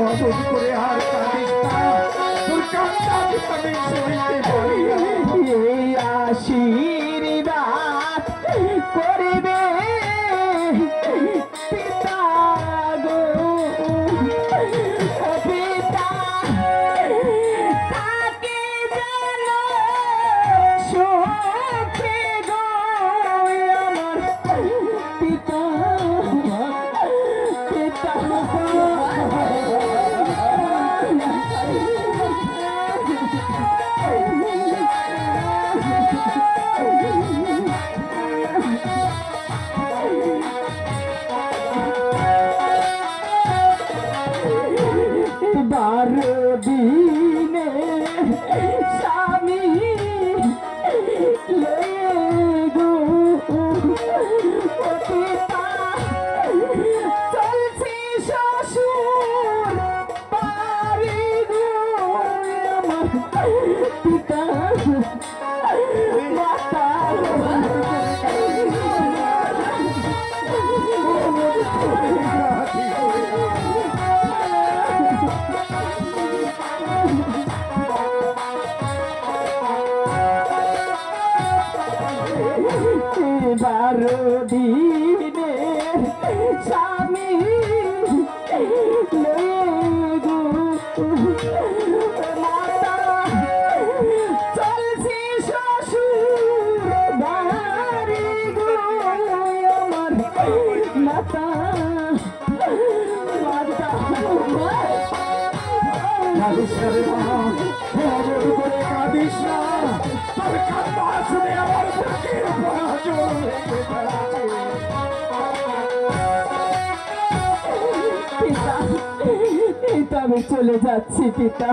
অমন করে আর কাঁদিস না, তোর কান্না আমি সইতে পারি না। এই আশীর্বাদ করিবে পিতা গো, ও পিতা তাকে জানো সুখে গো আমার পিতা পিতা বারো দিনে স্বামী লেগো পিতা চলছে শ্বশুর বাড়ি গো আমার পিতা মাতা বারো দিনে স্বামী লেগো মাতা চলছে শ্বশুর বাড়ি গো আমার মাতা মাতা কাঁদিস না রে মা, অমন করে কাঁদিস না, তোর কান্না শুনে আমার বুকের পড়া জল লেগে যাচ্ছে। পিতা পিতা আমি চলে যাচ্ছি পিতা।